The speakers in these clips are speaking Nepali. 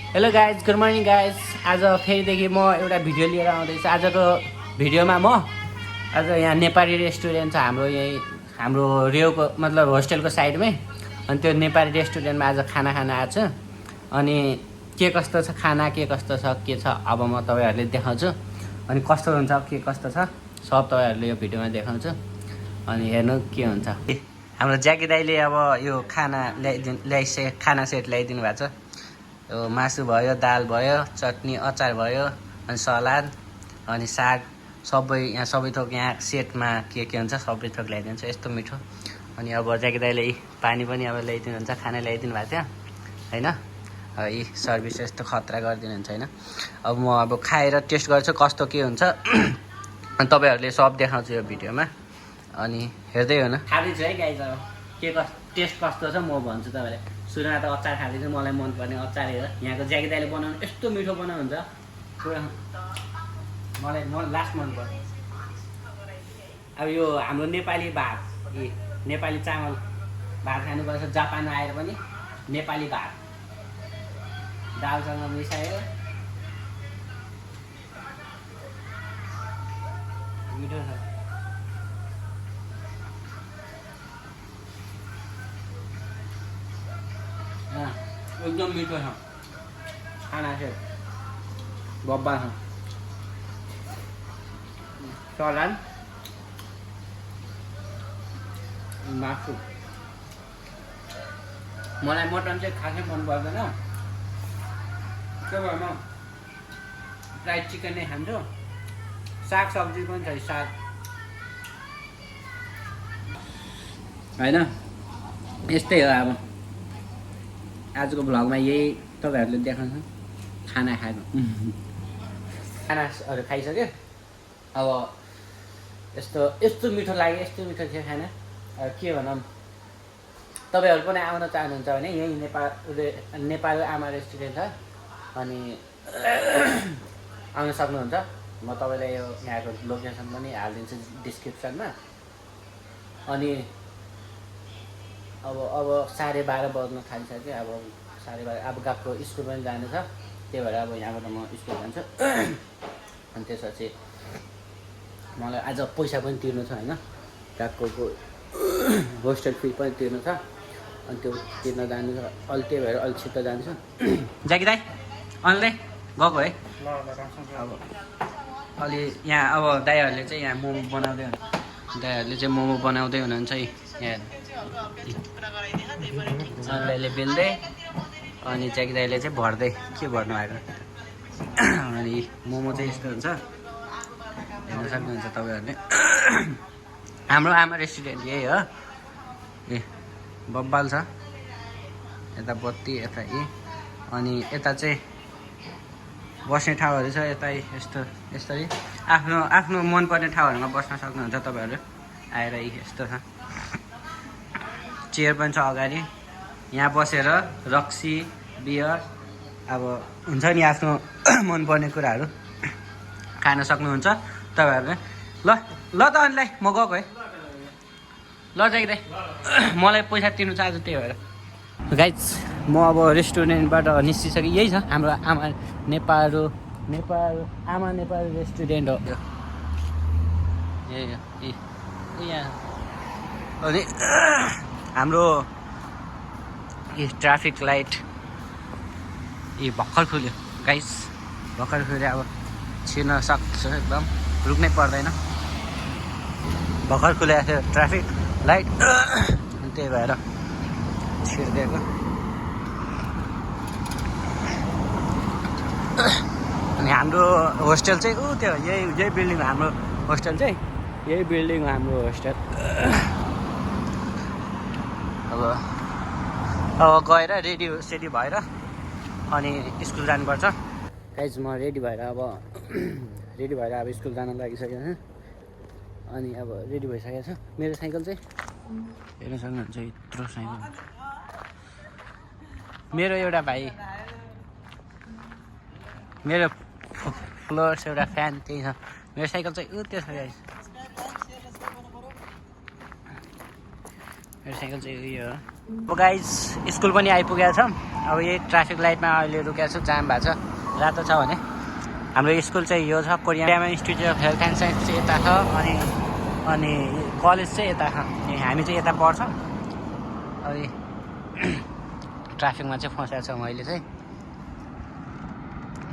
Hello guys, good morning guys. आज फेरिदेखि म एउटा भिडियो लिएर आउँदैछु। आजको भिडियोमा म आज यहाँ नेपाली रेस्टुरेन्ट छ हाम्रो रेउको मतलब होस्टेलको साइडमै। अनि त्यो नेपाली रेस्टुरेन्टमा आज खाना खान आएको छु। अनि के कस्तो छ खाना, के कस्तो छ, के छ अब म तपाईँहरूले देखाउँछु। अनि कस्तो हुन्छ, के कस्तो छ सब तपाईँहरूले यो भिडियोमा देखाउँछु। अनि हेर्नु के हुन्छ। हाम्रो ज्याकी दाइले अब यो खाना खाना सेट ल्याइदिनु भएको छ। यो मासु भयो, दाल भयो, चटनी, अचार भयो, अनि सलाद, अनि साग सबै यहाँ सबै थोक यहाँ सेटमा के हुन्छ सबै थोक ल्याइदिन्छ। यस्तो मिठो। अनि अब ज्याकी दाइले पानी पनि अब ल्याइदिनुहुन्छ, खाना ल्याइदिनु भएको थियो होइन। यी सर्भिस यस्तो खतरा गरिदिनुहुन्छ होइन। अब म खाएर टेस्ट गर्छु कस्तो के हुन्छ। अनि तपाईँहरूले सब देखाउँछु यो भिडियोमा। अनि हेर्दै हो न। खाँदैछु है गाइज। अब के टेस्ट कस्तो छ म भन्छु तपाईँलाई। सुरुमा त अचार खाँदैछु, मलाई मनपर्ने अचार हेर। यहाँको ज्याकी दाइले बनाउनु यस्तो मिठो बनाउनुहुन्छ पुरा। मलाई लास्ट मनपर्छ। अब यो हाम्रो नेपाली भात, नेपाली चामल भात खानुपर्छ। जापानमा आएर पनि नेपाली भात दालसँग मिसाएर मिठो छ। एकदम मिठो छ खाना चाहिँ बब्बा छ। सलाद, मासु। मलाई मटन चाहिँ खासै मन पर्दैन, त्यो भएर म फ्राइड चिकन नै खान्छु। साग सब्जी पनि छ, साग होइन। यस्तै हो। अब आजको भ्लगमा यही तपाईँहरूले देखाउँछ खाना खाएको। खानाहरू खाइसक्यो। अब यस्तो मिठो लाग्यो, यस्तो मिठो थियो खाना। अब के भनौँ, तपाईँहरू पनि आउन चाहनुहुन्छ भने यही नेपाल आमा रेस्टुरेन्ट छ। अनि आउन सक्नुहुन्छ। म तपाईँलाई यो यहाँको लोकेसन पनि हालिदिन्छु डिस्क्रिप्सनमा। अनि अब 12:30 बज्न थालिसक्यो। अब 12:30 अब गएको स्कुल पनि जानु छ। त्यही भएर अब यहाँबाट म स्कुल जान्छु। अनि त्यसपछि मलाई आज पैसा पनि तिर्नु छ होइन। गएको होस्टेल फी पनि तिर्नु छ। अनि त्यो तिर्न जानु छ। अलि त्यही भएर अलि छिट्टो जान्छु। ज्याकी दाइ अनलाइन गएको है। अब अलि यहाँ अब दाइहरूले चाहिँ यहाँ मोमो बनाउँदै हुनुहुन्छ है यहाँ। दाइले बेल्दै अनि ज्याकी दाइले चाहिँ भर्दै के भर्नु आएको। अनि मोमो चाहिँ यस्तो हुन्छ, हेर्न सक्नुहुन्छ तपाईँहरूले। हाम्रो आमा रेस्टुरेन्ट यही हो। बब्बाल छ। यता बत्ती, यता अनि यता चाहिँ बस्ने ठाउँहरू छ। यता यसरी आफ्नो मनपर्ने ठाउँहरूमा बस्न सक्नुहुन्छ तपाईँहरू आएर। यस्तो छ, चेयर पनि छ अगाडि। यहाँ बसेर रक्सी, बियर अब हुन्छ नि आफ्नो मनपर्ने कुराहरू खान सक्नुहुन्छ तपाईँहरूले। ल त अनिलाई म गएको है। ल जाइँदै मलाई पैसा तिर्नु छ आज, त्यही भएर। गाइज म अब रेस्टुरेन्टबाट निस्किसकेँ। यही छ हाम्रो आमा नेपाल रेस्टुरेन्ट हो यही यहाँ। अनि हाम्रो ट्राफिक लाइट भर्खर खुल्यो गाइस, भर्खर खुल्यो। अब छिर्न सक्छ, एकदम रुक्नै पर्दैन। भर्खर खुलेको थियो ट्राफिक लाइट। अनि त्यही भएर छिर्दिएको। अनि हाम्रो होस्टेल चाहिँ त्यो यही बिल्डिङ हाम्रो होस्टेल चाहिँ यही बिल्डिङ हो हाम्रो होस्टेल। अब गएर रेडी भएर अनि स्कुल जानुपर्छ। गाइज म रेडी भएर अब स्कुल जान लागिसकेको छु। अनि अब रेडी भइसकेको छ। मेरो साइकल चाहिँ हेर्न सक्नुहुन्छ, यत्रो साइकल। मेरो एउटा भाइ, मेरो फ्लोर्स एउटा फ्यान त्यही छ। मेरो साइकल चाहिँ त्यो छ गाइज। मेरो साइकल चाहिँ उयो हो। गाइज स्कुल पनि आइपुगेको छ। अब यही ट्राफिक लाइटमा अहिले रुकेको छु, जाम भएको छ। रातो छ भने हाम्रो स्कुल चाहिँ यो छ, कोरियामा institute of health and science चाहिँ यता छ, अनि कलेज चाहिँ यता छ। हामी चाहिँ यता पढ्छ। अनि ट्राफिकमा चाहिँ फँसेको छ मैले चाहिँ,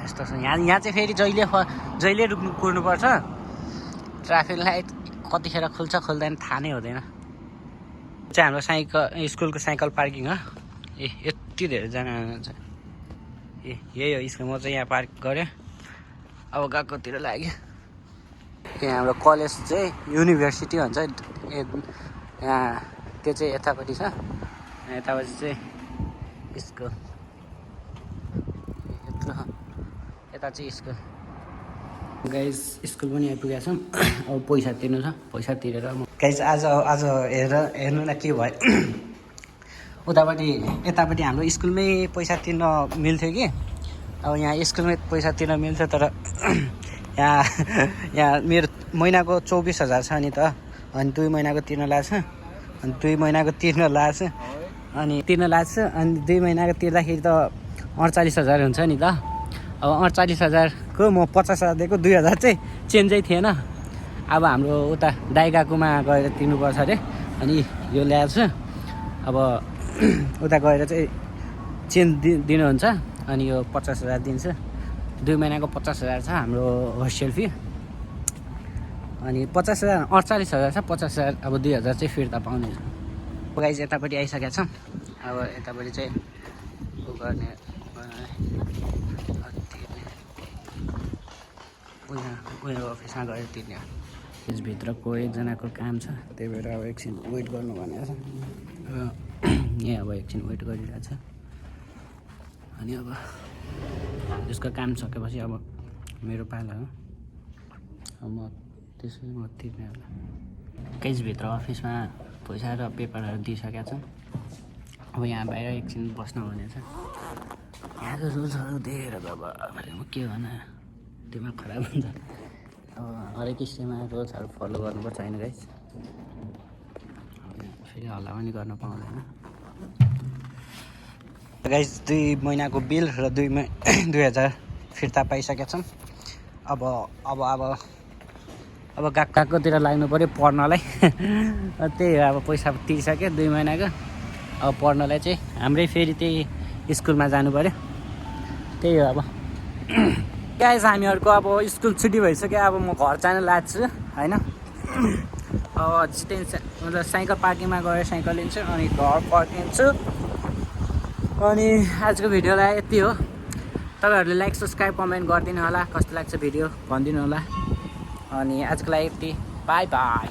यस्तो छ। यहाँ चाहिँ फेरि जहिले कुर्नुपर्छ। ट्राफिक लाइट कतिखेर खुल्छ खुल्दैन थाहा नै हुँदैन। चाहिँ हाम्रो स्कुलको साइकल पार्किङ हो। यति धेरैजना हुनुहुन्छ। यही हो स्कुल। म चाहिँ यहाँ पार्क गरेँ, अब गएकोतिर लाग्यो। यहाँ हाम्रो कलेज चाहिँ युनिभर्सिटी भन्छ यहाँ, त्यो चाहिँ यतापट्टि छ। यतापट्टि चाहिँ स्कुल, यता चाहिँ स्कुल। गाइज स्कुल पनि आइपुगेको छौँ। अब पैसा तिर्नु छ, पैसा तिरेर गाइज आज हेर्नु न के भयो। यतापट्टि हाम्रो स्कुलमै पैसा तिर्न मिल्थ्यो कि, अब यहाँ स्कुलमै पैसा तिर्न मिल्थ्यो, तर यहाँ मेरो महिनाको 24,000 छ नि त। अनि 2 महिनाको तिर्न लाग्छ, अनि 2 महिनाको तिर्न लाग्छ, अनि 2 महिनाको तिर्दाखेरि त 48,000 हुन्छ नि त। अब 48,000 को म 50,000 दिएको, 2,000 चाहिँ चेन्जै थिएन। अब हाम्रो उता दाइगाकुमा गएर तिर्नुपर्छ अरे, अनि यो ल्याएको छु। अब उता गएर चाहिँ चेन्ज दिनुहुन्छ, अनि यो 50,000 दिन्छ। 2 महिनाको 50,000 छ हाम्रो होस्टेल फी, अनि 50,000 48,000 छ। 50,000 अब 2,000 चाहिँ फिर्ता पाउनेछ। गाइज यतापट्टि आइसकेका छौँ। अब यतापट्टि चाहिँ गर्ने उयो अफिसमा गएर तिर्ने। यसभित्रको एकजनाको काम छ, त्यही भएर अब एकछिन वेट गर्नु भनेको छ। यहाँ अब एकछिन वेट गरिरहेछ। अनि अब यसको काम सकेपछि अब मेरो पाला हो, अब म तिर्ने होला। केसभित्र अफिसमा पैसा र पेपरहरू दिइसकेका छौँ। अब यहाँ बाहिर एकछिन बस्नु भनेको छ। यहाँको रुल्सहरू देखेर अब के भन, दिमाग खराब हुन्छ। अब हरेक स्टेमा रुल्सहरू फलो गर्नुपर्छ होइन गाइस। फेरि हल्ला पनि गर्न पाउँदैन गाइस। 2 महिनाको बिल र 2,000 फिर्ता पाइसकेका छौँ। अब गएकोतिर लाग्नु पऱ्यो पढ्नलाई। त्यही हो, अब पैसा तिरिसक्यो 2 महिनाको। अब पढ्नलाई चाहिँ हाम्रै फेरि त्यही स्कुलमा जानु पऱ्यो। त्यही हो। अब गाइस हामीहरूको अब स्कुल छुट्टी भइसक्यो। अब म घर जान लाग्छु होइन। अब मतलब साइकल पार्किङमा गएर साइकल लिन्छु, अनि घर फर्किन्छु। अनि आजको भिडियोलाई यति हो। तपाईँहरूले लाइक सब्सक्राइब कमेन्ट गरिदिनु होला, कस्तो लाग्छ भिडियो भनिदिनु होला। अनि आजको लागि यति, बाई बाई।